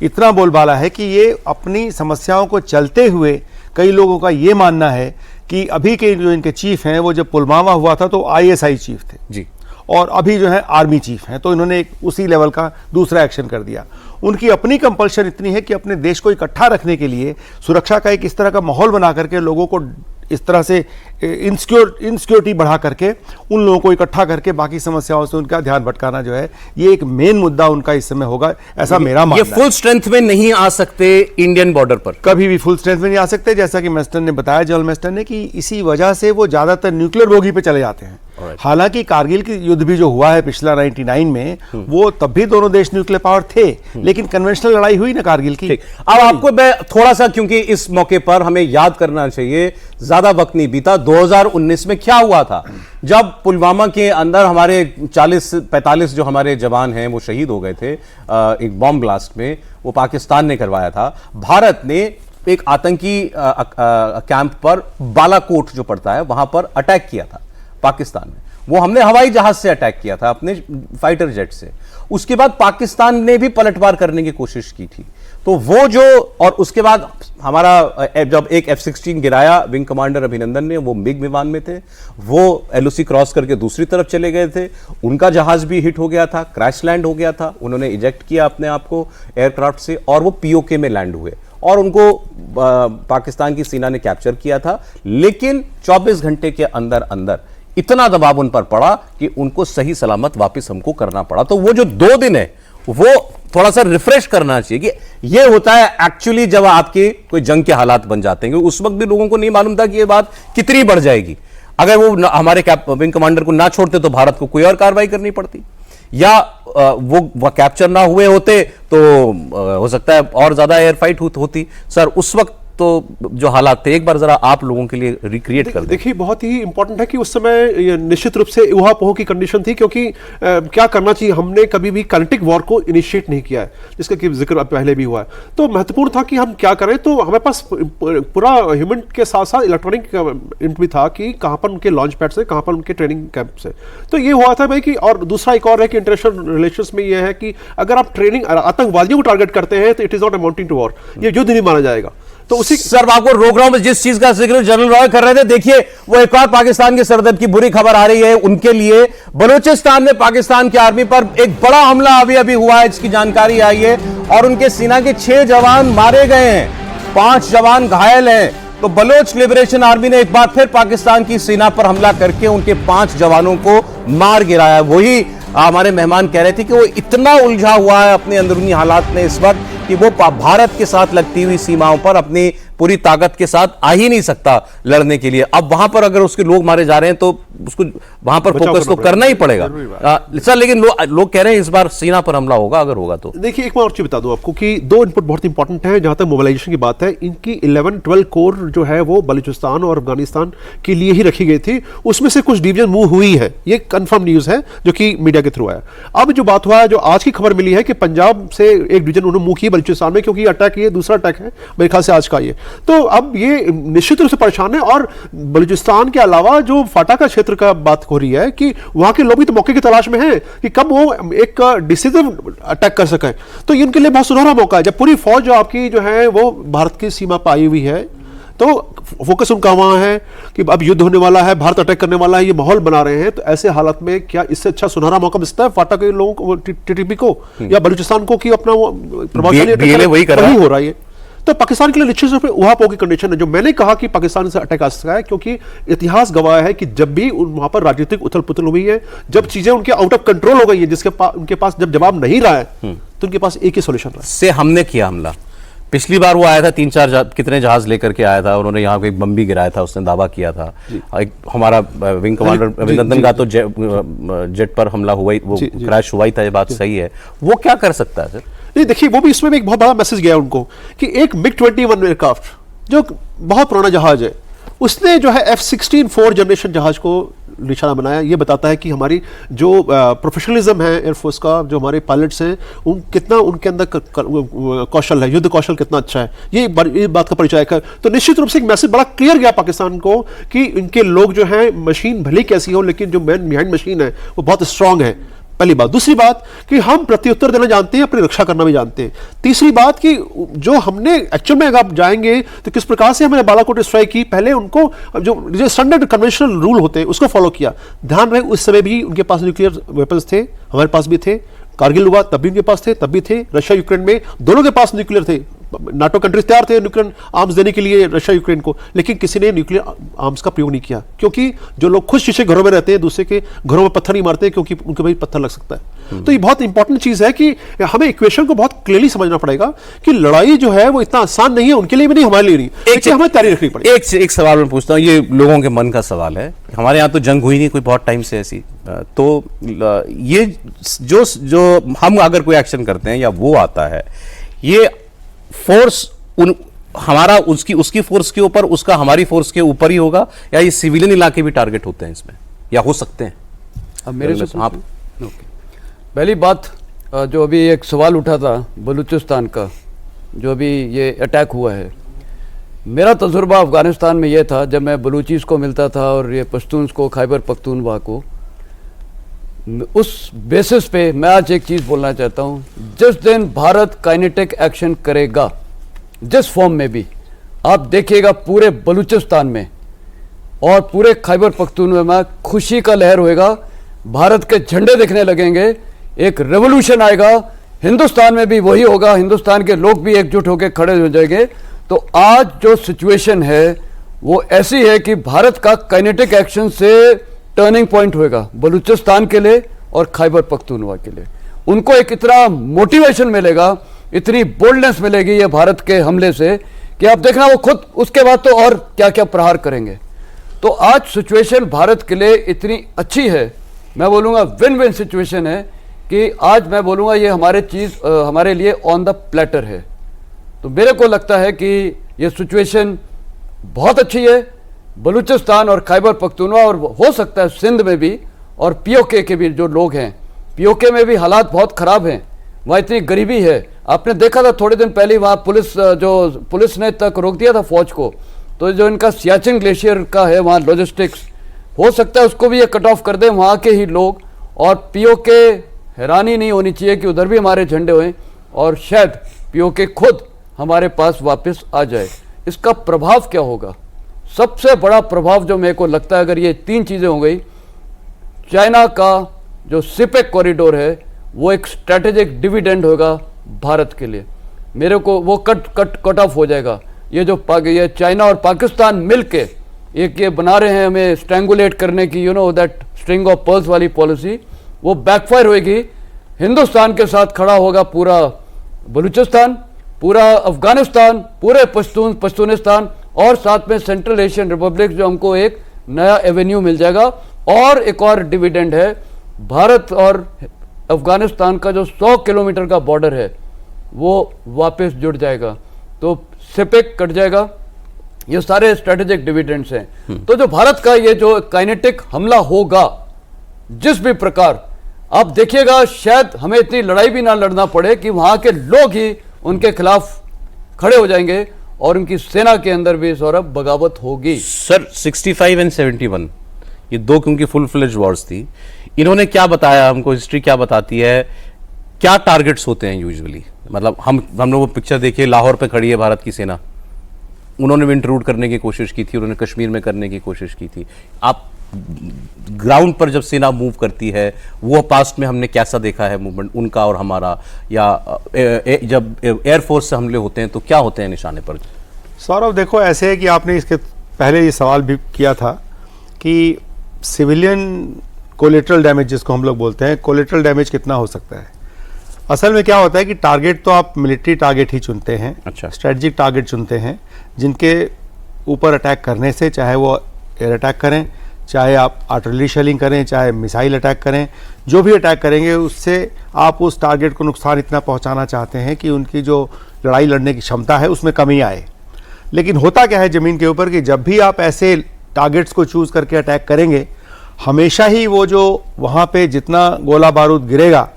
इतना बोलबाला है कि ये अपनी समस्याओं को चलते हुए कई लोगों का ये मानना है कि अभी के जो इनके चीफ हैं वो जब पुलवामा हुआ था तो आईएसआई चीफ थे जी, और अभी जो है आर्मी चीफ हैं, तो इन्होंने एक उसी लेवल का दूसरा एक्शन कर दिया। उनकी अपनी कंपल्शन इतनी है कि अपने देश को इकट्ठा रखने के लिए सुरक्षा का एक इस तरह का माहौल बना करके लोगों को इस तरह से इनसिक्योरिटी बढ़ा करके उन लोगों को इकट्ठा करके बाकी समस्याओं से उनका ध्यान भटकाना जो है ये एक मेन मुद्दा उनका इस समय होगा, ऐसा मेरा मानना है। ये फुल स्ट्रेंथ में नहीं आ सकते इंडियन बॉर्डर पर, कभी भी फुल स्ट्रेंथ में नहीं आ सकते। जैसा कि मेस्टर ने बताया, जनरल मेस्टर ने, कि इसी वजह से वो ज्यादातर न्यूक्लियर बोगी पे चले जाते हैं। हालांकि कारगिल की युद्ध भी जो हुआ है पिछला 99 में, वो तब भी दोनों देश न्यूक्लियर पावर थे, लेकिन कन्वेंशनल लड़ाई हुई ना कारगिल की। अब आपको मैं थोड़ा सा, क्योंकि इस मौके पर हमें याद करना चाहिए, ज्यादा वक्त नहीं बीता, 2019 में क्या हुआ था जब पुलवामा के अंदर हमारे 40-45 जो हमारे जवान हैं वो शहीद हो गए थे एक बॉम्ब ब्लास्ट में, वो पाकिस्तान ने करवाया था। भारत ने एक आतंकी कैंप पर, बालाकोट जो पड़ता है, वहां पर अटैक किया था पाकिस्तान में। वो हमने हवाई जहाज से अटैक किया था, अपने फाइटर जेट से। उसके बाद पाकिस्तान ने भी पलटवार करने की कोशिश की थी। तो वो जो, और उसके बाद हमारा जब एक F-16 गिराया विंग कमांडर अभिनंदन ने, वो मिग विमान में थे, वो LOC क्रॉस करके दूसरी तरफ चले गए थे, उनका जहाज भी हिट हो गया था, क्रैश लैंड हो गया था, उन्होंने इजेक्ट किया अपने आप को एयरक्राफ्ट से, और वो POK में लैंड हुए और उनको पाकिस्तान की सेना ने कैप्चर किया था। लेकिन 24 घंटे के अंदर अंदर इतना दबाव उन पर पड़ा कि उनको सही सलामत वापस हमको करना पड़ा। तो वो जो 2 दिन है वो थोड़ा सा रिफ्रेश करना चाहिए कि ये होता है एक्चुअली जब आपके कोई जंग के हालात बन जाते हैं। उस वक्त भी लोगों को नहीं मालूम था कि ये बात कितनी बढ़ जाएगी। अगर वो हमारे विंग कमांडर को ना छोड़ते तो भारत को कोई और कार्रवाई करनी पड़ती, या वो कैप्चर ना हुए होते तो हो सकता है और ज्यादा एयर फाइट होती। सर उस वक्त तो जो हालात थे, एक बार जरा आप लोगों के लिए रिक्रिएट कर दें। देखिए, बहुत ही इंपॉर्टेंट है कि उस समय निश्चित रूप से ऊहापोह की कंडीशन थी, क्योंकि क्या करना चाहिए, हमने कभी भी काइनेटिक वॉर को इनिशिएट नहीं किया है, जिसका कि जिक्र पहले भी हुआ है। तो महत्वपूर्ण था कि हम क्या करें। तो हमारे पास पूरा ह्यूमन के साथ साथ इलेक्ट्रॉनिक इंट भी था कि कहाँ पर उनके लॉन्च पैड से, कहाँ पर उनके ट्रेनिंग कैंप से। तो ये हुआ था भाई कि, और दूसरा एक और है कि इंटरनेशनल रिलेशंस में ये है कि अगर आप ट्रेनिंग आतंकवादियों को टारगेट करते हैं तो it is not amounting to war, ये युद्ध नहीं माना जाएगा। तो उसी सर आपको रोक रहा हूं, जिस चीज का जिक्र जनरल रॉय कर रहे थे, देखिए वो एक और पाकिस्तान के सरदर्द की बुरी खबर आ रही है उनके लिए। बलूचिस्तान में पाकिस्तान की आर्मी पर एक बड़ा हमला अभी हुआ है, इसकी जानकारी आई है, और उनके सेना के 6 जवान मारे गए हैं, 5 जवान घायल हैं। तो बलोच लिबरेशन आर्मी ने एक बार फिर पाकिस्तान की सेना पर हमला करके उनके 5 जवानों को मार गिराया। वही हमारे मेहमान कह रहे थे कि वो इतना उलझा हुआ है अपने अंदरूनी हालात में इस वक्त कि वो भारत के साथ लगती हुई सीमाओं पर अपनी पूरी ताकत के साथ आ ही नहीं सकता लड़ने के लिए। अब वहां पर अगर उसके लोग मारे जा रहे हैं तो उसको वहां पर फोकस तो करना ही पड़ेगा सर। लेकिन लोग कह रहे हैं इस बार सीना पर हमला होगा, अगर होगा तो। देखिए, एक बार और चीज बता दूं आपको कि 2 इनपुट बहुत इंपॉर्टेंट है जहां तक मोबिलाइजेशन की बात है। इनकी 11-12 कोर जो है वो बलूचिस्तान और अफगानिस्तान के लिए ही रखी गई थी, उसमें से कुछ डिवीजन मूव हुई है, ये कंफर्म न्यूज है जो कि मीडिया के थ्रू आया। अब जो बात हुआ है, जो आज की खबर मिली है कि पंजाब से एक डिवीजन उन्होंने मूव किया बलूचिस्तान में, क्योंकि अटैक ये दूसरा अटैक है मेरे ख्याल से आज का ये। तो अब ये निश्चित रूप से परेशान है। और बलूचिस्तान के अलावा जो फाटा का क्षेत्र का बात हो रही है कि वहां के लोग भी तो मौके की तलाश में हैं कि कब वो एक डिसीजन अटैक कर सकें। तो ये उनके लिए बहुत सुनहरा मौका है, जब पूरी फौज जो आपकी जो है वो भारत की सीमा पर आई हुई है, तो फोकस उनका वहां है कि अब युद्ध होने वाला है, भारत अटैक करने वाला है, ये माहौल बना रहे हैं। तो ऐसे हालात में क्या इससे अच्छा सुनहरा मौका मिलता है फाटा के लोगों को, TTP को या बलूचिस्तान को, कि अपना वो प्रभावशाली वही हो रहा है। तो पाकिस्तान के लिए निश्चित रूप से ऊहापोह की कंडीशन है। जो मैंने कहा कि पाकिस्तान से अटैक आ सकता है, क्योंकि इतिहास गवाह है कि जब भी वहां पर राजनीतिक उथल पुथल हुई है, जब चीजें उनके आउट ऑफ कंट्रोल हो गई है, उनके पास जब जवाब नहीं रहा है, तो उनके पास एक ही सोल्यूशन रहा है, से हमने किया हमला। पिछली बार वो आया था 3-4 कितने जहाज लेकर के आया था, उन्होंने यहाँ पे एक बम भी गिराया था, उसने दावा किया था। एक हमारा विंग कमांडर अभिनंदन का तो जेट पर हमला हुआ ही, वो क्रैश हुआ ही था, ये बात सही है। वो क्या कर सकता है सर? नहीं देखिए, वो भी इसमें भी एक बहुत बड़ा मैसेज गया उनको कि एक MiG-21 एयरक्राफ्ट जो बहुत पुराना जहाज है, उसने जो है F-16 4th जनरेशन जहाज को निशाना बनाया। ये बताता है कि हमारी जो प्रोफेशनलिज्म है एयरफोर्स का, जो हमारे पायलट्स हैं, कितना उनके अंदर कौशल है, युद्ध कौशल कितना अच्छा है, ये बात का परिचय है। तो निश्चित रूप से एक मैसेज बड़ा क्लियर गया पाकिस्तान को कि इनके लोग जो हैं, मशीन भले कैसी हो लेकिन जो मैन बिहाइंड मशीन है वो बहुत स्ट्रांग है, पहली बात। दूसरी बात कि हम प्रत्युत्तर देना जानते हैं, अपनी रक्षा करना भी जानते हैं। तीसरी बात कि जो हमने एक्चुअल में अगर आप जाएंगे तो किस प्रकार से हमने बालाकोट स्ट्राइक की, पहले उनको जो स्टैंडर्ड कन्वेंशनल रूल होते हैं उसको फॉलो किया। ध्यान रहे उस समय भी उनके पास न्यूक्लियर वेपन्स थे, हमारे पास भी थे। कारगिल हुआ तब भी उनके पास थे, तब भी थे। रशिया यूक्रेन में दोनों के पास न्यूक्लियर थे, नाटो कंट्रीज तैयार थे न्यूक्लियर आर्म्स देने के लिए रशिया यूक्रेन को, लेकिन किसी ने न्यूक्लियर आर्म्स का प्रयोग नहीं किया, क्योंकि जो लोग खुद शीशे घरों में रहते हैं दूसरे के घरों में पत्थर नहीं मारते, क्योंकि उनके भाई पत्थर लग सकता है। तो ये बहुत इंपॉर्टेंट चीज है कि हमें इक्वेशन को बहुत क्लियरली समझना पड़ेगा कि लड़ाई जो है वो इतना आसान नहीं है, उनके लिए भी नहीं, हमारे लिए नहीं, लेकिन हमें तैयारी रखनी पड़ेगी। एक सवाल मैं पूछता हूँ, ये लोगों के मन का सवाल है। हमारे यहाँ तो जंग हुई नहीं कोई बहुत टाइम से ऐसी, तो ये जो हम अगर कोई एक्शन करते हैं या वो आता है, ये फोर्स हमारा उसकी फोर्स के ऊपर, उसका हमारी फोर्स के ऊपर ही होगा, या ये सिविलियन इलाके भी टारगेट होते हैं इसमें, या हो सकते हैं? अब मेरे से आप पहली बात, जो अभी एक सवाल उठा था बलूचिस्तान का, जो अभी ये अटैक हुआ है, मेरा तजुर्बा अफगानिस्तान में ये था, जब मैं बलूचीज को मिलता था और ये पश्तून्स को, खैबर पख्तूनख्वा को, उस बेसिस पे मैं आज एक चीज़ बोलना चाहता हूँ। जिस दिन भारत काइनेटिक एक्शन करेगा, जिस फॉर्म में भी, आप देखिएगा पूरे बलूचिस्तान में और पूरे खैबर पख्तूनख्वा में खुशी का लहर होएगा, भारत के झंडे दिखने लगेंगे, एक रेवोल्यूशन आएगा। हिंदुस्तान में भी वही होगा, हिंदुस्तान के लोग भी एकजुट होकर खड़े हो जाएंगे। तो आज जो सिचुएशन है वो ऐसी है कि भारत का काइनेटिक एक्शन से टर्निंग पॉइंट होएगा बलूचिस्तान के लिए और खैबर पख्तूनख्वा के लिए। उनको एक इतना मोटिवेशन मिलेगा, इतनी बोल्डनेस मिलेगी ये भारत के हमले से, कि आप देखना वो खुद उसके बाद तो और क्या क्या प्रहार करेंगे। तो आज सिचुएशन भारत के लिए इतनी अच्छी है, मैं बोलूँगा विन विन सिचुएशन है, कि आज मैं बोलूँगा ये हमारे लिए ऑन द प्लेटर है। तो मेरे को लगता है कि ये सिचुएशन बहुत अच्छी है, बलूचिस्तान और खैबर पख्तूनख्वा, और हो सकता है सिंध में भी, और पीओके के भी जो लोग हैं, पीओके में भी हालात बहुत ख़राब हैं, वहाँ इतनी गरीबी है। आपने देखा था थोड़े दिन पहले वहाँ पुलिस ने तक रोक दिया था फौज को। तो जो इनका सियाचिन ग्लेशियर का है वहाँ लॉजिस्टिक्स, हो सकता है उसको भी ये कट ऑफ कर दें वहाँ के ही लोग, और पीओके हैरानी नहीं होनी चाहिए कि उधर भी हमारे झंडे हुए, और शायद पीओके खुद हमारे पास वापस आ जाए। इसका प्रभाव क्या होगा? सबसे बड़ा प्रभाव जो मेरे को लगता है, अगर ये तीन चीज़ें हो गई, चाइना का जो सिपेक कॉरिडोर है वो एक स्ट्रैटेजिक डिविडेंड होगा भारत के लिए, मेरे को वो कट ऑफ हो जाएगा। ये जो ये चाइना और पाकिस्तान मिलके एक ये बना रहे हैं हमें स्ट्रैंगुलेट करने की, दैट स्ट्रिंग ऑफ पर्ल्स वाली पॉलिसी, वो बैकफायर होएगी। हिंदुस्तान के साथ खड़ा होगा पूरा बलूचिस्तान, पूरा अफगानिस्तान, पूरे पश्तूनिस्तान, और साथ में सेंट्रल एशियन रिपब्लिक, जो हमको एक नया एवेन्यू मिल जाएगा। और एक और डिविडेंड है, भारत और अफगानिस्तान का जो 100 किलोमीटर का बॉर्डर है वो वापस जुड़ जाएगा, तो सिपेक कट जाएगा। ये सारे स्ट्रेटेजिक डिविडेंड्स हैं। तो जो भारत का ये जो काइनेटिक हमला होगा, जिस भी प्रकार, आप देखिएगा शायद हमें इतनी लड़ाई भी ना लड़ना पड़े, कि वहां के लोग ही उनके खिलाफ खड़े हो जाएंगे और उनकी सेना के अंदर भी सौरभ बगावत होगी। सर 65 और 71 ये दो क्योंकि फुल फ्लेज वॉर्स थी, इन्होंने क्या बताया हमको, हिस्ट्री क्या बताती है, क्या टारगेट्स होते हैं यूजुअली? मतलब हम लोग पिक्चर देखिए, लाहौर पे खड़ी है भारत की सेना, उन्होंने भी इंटरूड करने की कोशिश की थी, उन्होंने कश्मीर में करने की कोशिश की थी। आप ग्राउंड पर जब सेना मूव करती है, वो पास्ट में हमने कैसा देखा है मूवमेंट उनका और हमारा, या जब एयरफोर्स से हमले होते हैं तो क्या होते हैं निशाने पर? सौरभ देखो, ऐसे है कि आपने इसके पहले ये सवाल भी किया था कि सिविलियन कोलेटरल डैमेज, जिसको हम लोग बोलते हैं, कोलेटरल डैमेज कितना हो सकता है। असल में क्या होता है कि टारगेट तो आप मिलिट्री टारगेट ही चुनते हैं, अच्छा। स्ट्रेटजिक टारगेट चुनते हैं जिनके ऊपर अटैक करने से, चाहे वो एयर अटैक करें, चाहे आप आर्टिलरी शेलिंग करें, चाहे मिसाइल अटैक करें, जो भी अटैक करेंगे उससे आप उस टारगेट को नुकसान इतना पहुंचाना चाहते हैं कि उनकी जो लड़ाई लड़ने की क्षमता है उसमें कमी आए। लेकिन होता क्या है ज़मीन के ऊपर कि जब भी आप ऐसे टारगेट्स को चूज़ करके अटैक करेंगे, हमेशा ही वो जो वहाँ पे जितना गोला बारूद गिरेगा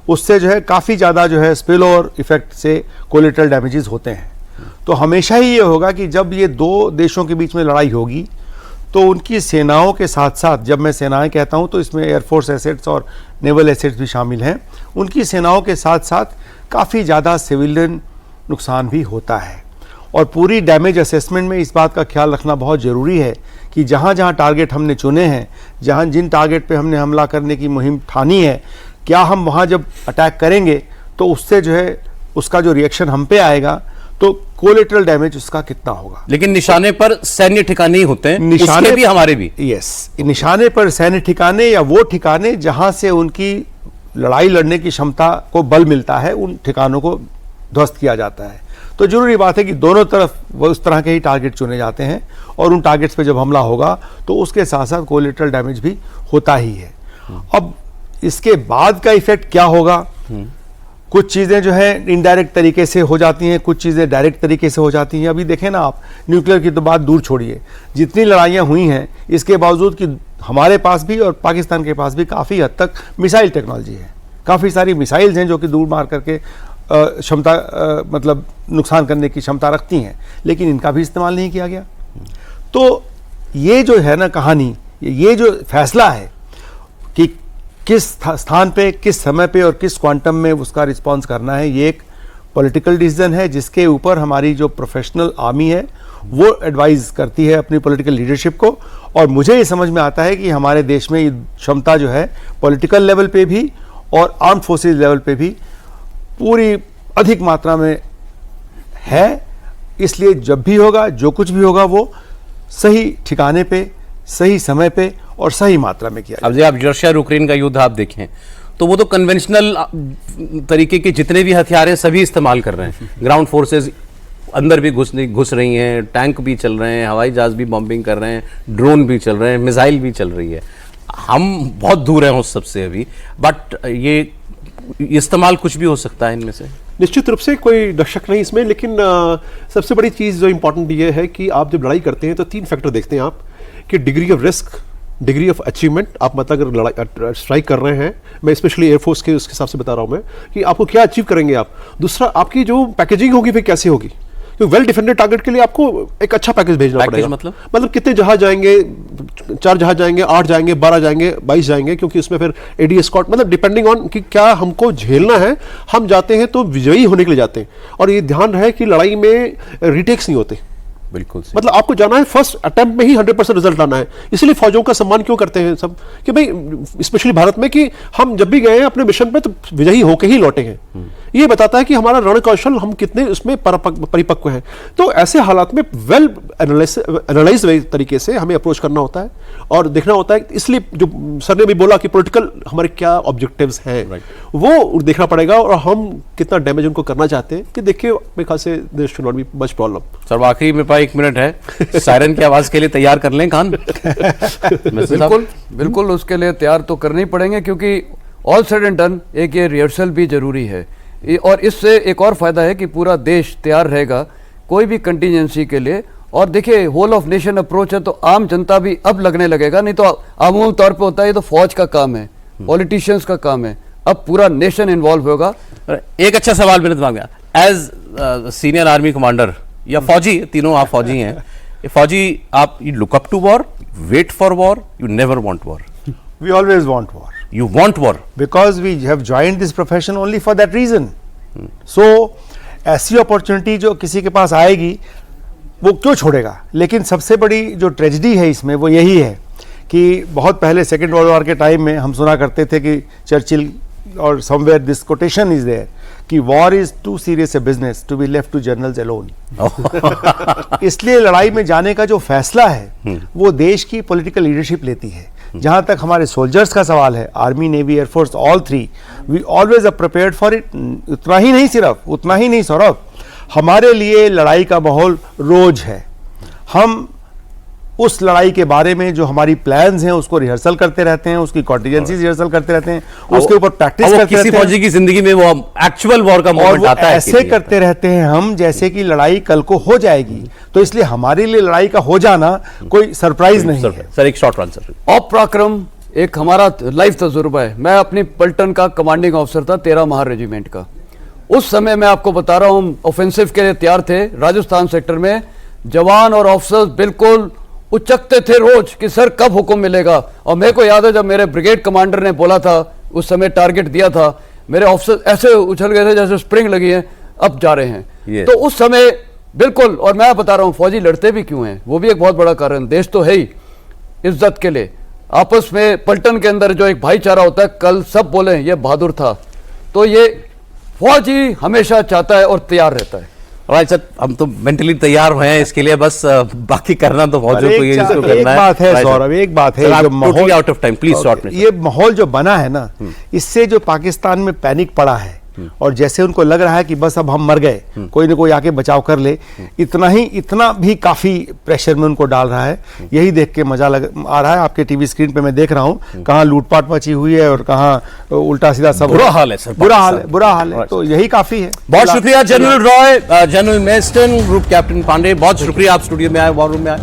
उससे जो है काफ़ी ज़्यादा जो है स्पिल ओवर इफेक्ट से कोलेटरल डैमेजेस होते हैं। तो हमेशा ही ये होगा कि जब ये दो देशों के बीच में लड़ाई होगी तो उनकी सेनाओं के साथ साथ, जब मैं सेनाएं कहता हूं तो इसमें एयरफोर्स एसेट्स और नेवल एसेट्स भी शामिल हैं, उनकी सेनाओं के साथ साथ काफ़ी ज़्यादा सिविलियन नुकसान भी होता है। और पूरी डैमेज असेसमेंट में इस बात का ख्याल रखना बहुत ज़रूरी है कि जहाँ जहाँ टारगेट हमने चुने हैं, जहाँ जिन टारगेट पे हमने हमला करने की मुहिम ठानी है, क्या हम वहाँ जब अटैक करेंगे तो उससे जो है उसका जो रिएक्शन हम पे आएगा तो कोलेटरल डैमेज उसका कितना होगा। लेकिन निशाने पर सैन्य ठिकाने ही होते हैं, उसके भी हमारे भी। यस, निशाने पर सैन्य ठिकाने या वो ठिकाने जहां से उनकी लड़ाई लड़ने की क्षमता को बल मिलता है, उन ठिकानों को ध्वस्त किया जाता है। तो जरूरी बात है कि दोनों तरफ वो उस तरह के ही टारगेट चुने जाते हैं और उन टारगेट्स पे जब हमला होगा तो उसके साथ साथ कोलेटरल डैमेज भी होता ही है। अब इसके बाद का इफेक्ट क्या होगा? कुछ चीज़ें जो है इनडायरेक्ट तरीके से हो जाती हैं, कुछ चीज़ें डायरेक्ट तरीके से हो जाती हैं। अभी देखें ना आप, न्यूक्लियर की तो बात दूर छोड़िए, जितनी लड़ाइयाँ हुई हैं इसके बावजूद कि हमारे पास भी और पाकिस्तान के पास भी काफ़ी हद तक मिसाइल टेक्नोलॉजी है, काफ़ी सारी मिसाइल्स हैं जो कि दूर मार करके क्षमता मतलब नुकसान करने की क्षमता रखती हैं, लेकिन इनका भी इस्तेमाल नहीं किया गया। तो ये जो है ना कहानी, ये जो फैसला है कि किस स्थान पे, किस समय पे और किस क्वांटम में उसका रिस्पांस करना है, ये एक पॉलिटिकल डिसीजन है जिसके ऊपर हमारी जो प्रोफेशनल आर्मी है वो एडवाइज करती है अपनी पॉलिटिकल लीडरशिप को। और मुझे ये समझ में आता है कि हमारे देश में ये क्षमता जो है पॉलिटिकल लेवल पे भी और आर्म फोर्सेस लेवल पे भी पूरी अधिक मात्रा में है। इसलिए जब भी होगा, जो कुछ भी होगा, वो सही ठिकाने पे, सही समय पे और सही मात्रा में किया। अब जब आप रशिया और यूक्रेन का युद्ध आप देखें तो वो तो कन्वेंशनल तरीके के जितने भी हथियार हैं सभी इस्तेमाल कर रहे हैं। ग्राउंड फोर्सेस अंदर भी घुस रही हैं, टैंक भी चल रहे हैं, हवाई जहाज भी बॉम्बिंग कर रहे हैं, ड्रोन भी चल रहे हैं, मिसाइल भी चल रही है। हम बहुत दूर हैं उस सबसे अभी, बट ये इस्तेमाल कुछ भी हो सकता है इनमें से। निश्चित रूप से कोई शक नहीं इसमें, लेकिन सबसे बड़ी चीज़ जो इंपॉर्टेंट ये है कि आप जब लड़ाई करते हैं तो 3 फैक्टर देखते हैं आप, कि degree of risk, degree of achievement. आप मतलब अगर लड़ाई स्ट्राइक कर रहे हैं, मैं स्पेशली एयरफोर्स के उसके हिसाब से बता रहा हूँ मैं, कि आपको क्या अचीव करेंगे आप। दूसरा, आपकी जो पैकेजिंग होगी फिर कैसे होगी, क्योंकि वेल डिफेंडेड टारगेट के लिए आपको एक अच्छा पैकेज भेजना पड़ेगा। मतलब कितने जहाज जाएंगे, 4 जहाज जाएंगे, 8 जाएंगे, 12 जाएंगे, 22 जाएंगे, क्योंकि उसमें फिर एडी स्क्वाड, मतलब डिपेंडिंग ऑन कि क्या हमको झेलना है। हम जाते हैं तो विजयी होने के लिए जाते हैं, और ये ध्यान रहे कि लड़ाई में रिटेक्स नहीं होते। बिल्कुल, मतलब आपको जाना है फर्स्ट अटेम्प्ट में ही 100% रिजल्ट लाना है। इसलिए फौजों का सम्मान क्यों करते हैं सब, कि भाई स्पेशली भारत में, कि हम जब भी गए हैं अपने मिशन पे तो विजयी होके ही लौटे हैं। ये बताता है कि हमारा रण कौशल, हम कितने उसमें परिपक्व हैं। तो ऐसे हालात में वेल एनालाइज तरीके से हमें अप्रोच करना होता है और देखना होता है। इसलिए जो सर ने भी बोला कि पॉलिटिकल हमारे क्या ऑब्जेक्टिव्स हैं, वो देखना पड़ेगा, और हम कितना डैमेज उनको करना चाहते हैं। कि देखिए, मेरे ख्याल से there should not be much problem. Sir आखिरी में 1 मिनट है, सायरन की आवाज के लिए तैयार कर लें कान। बिल्कुल बिल्कुल, उसके लिए तैयार तो करने ही पड़ेंगे, क्योंकि ऑल सेड एंड डन एक ये रिहर्सल भी जरूरी है। और इससे एक और फायदा है कि पूरा देश तैयार रहेगा कोई भी कंटिजेंसी के लिए। और देखिए, होल ऑफ नेशन अप्रोच है, तो आम जनता भी अब लगने लगेगा। नहीं तो आमूल तौर पे होता है ये तो फौज का काम है, पॉलिटिशियंस का काम है, अब पूरा नेशन इन्वॉल्व होगा। एक अच्छा सवाल मेरे दिमाग में, एज सीनियर आर्मी कमांडर या फौजी, तीनों आप फौजी हैं, फौजी आप, you look up to war, wait for war, you never want war? We always want war. You want war because we have joined this profession only for that reason. So ऐसी opportunity जो किसी के पास आएगी वो क्यों छोड़ेगा। लेकिन सबसे बड़ी जो ट्रेजेडी है इसमें वो यही है कि बहुत पहले सेकेंड वर्ल्ड वॉर के टाइम में हम सुना करते थे कि चर्चिल और somewhere this quotation is there कि war is too serious a business to be left to generals alone. इसलिए लड़ाई में जाने का जो फैसला है वो देश की पॉलिटिकल लीडरशिप लेती है। जहां तक हमारे सोल्जर्स का सवाल है, army, navy, air force, all three, we always are prepared for it. उतना ही नहीं सौरभ, हमारे लिए लड़ाई का माहौल रोज है। हम उस लड़ाई के बारे में जो हमारी प्लान्स हैं उसको रिहर्सल करते रहते हैं, उसकी कॉन्टिजेंसी रिहर्सल करते रहते हैं, उसके ऊपर प्रैक्टिस करते रहते हैं। किसी फौजी की जिंदगी में वो एक्चुअल वॉर का मोमेंट आता है, ऐसे करते रहते हैं हम जैसे कि लड़ाई कल को हो जाएगी। तो इसलिए हमारे लिए लड़ाई का हो जाना कोई सरप्राइज नहीं है। सर एक शॉर्ट आंसर। पराक्रम एक हमारा लाइफ तजुर्बा है। मैं अपनी पलटन का कमांडिंग ऑफिसर था 13 महार रेजिमेंट का। उस समय मैं आपको बता रहा हूं, ऑफेंसिव के लिए तैयार थे। राजस्थान सेक्टर में जवान और ऑफिसर्स बिल्कुल उचकते थे रोज कि सर कब हुक्म मिलेगा। और मेरे को याद है जब मेरे ब्रिगेड कमांडर ने बोला था, उस समय टारगेट दिया था, मेरे ऑफिसर ऐसे उछल गए थे जैसे स्प्रिंग लगी है, अब जा रहे हैं। तो उस समय बिल्कुल, और मैं बता रहा हूं फौजी लड़ते भी क्यों हैं, वो भी एक बहुत बड़ा कारण। देश तो है ही इज्जत के लिए। आपस में पलटन के अंदर जो एक भाईचारा होता है, कल सब बोले ये बहादुर था, तो ये फौजी हमेशा चाहता है और तैयार रहता है। राइट सर, हम तो मेंटली तैयार हुए हैं इसके लिए, बस बाकी करना तो फौजियों को ये जिसको करना है। एक बात है सौरभ, एक बात है, जो माहौल out of time, please short में। ये माहौल जो बना है ना, इससे जो पाकिस्तान में पैनिक पड़ा है और जैसे उनको लग रहा है कि बस अब हम मर गए, कोई ना कोई आके बचाव कर ले, इतना भी काफी प्रेशर में उनको डाल रहा है। यही देख के मजा आ रहा है। आपके टीवी स्क्रीन पे मैं देख रहा हूँ कहाँ लूटपाट मची हुई है और कहाँ उल्टा सीधा सब बुरा हाल है सर, बुरा हाल है। तो यही काफी है। बहुत शुक्रिया general Roy, general Meston, group captain Pandey, बहुत शुक्रिया आप स्टूडियो में आए, वॉर रूम में आए।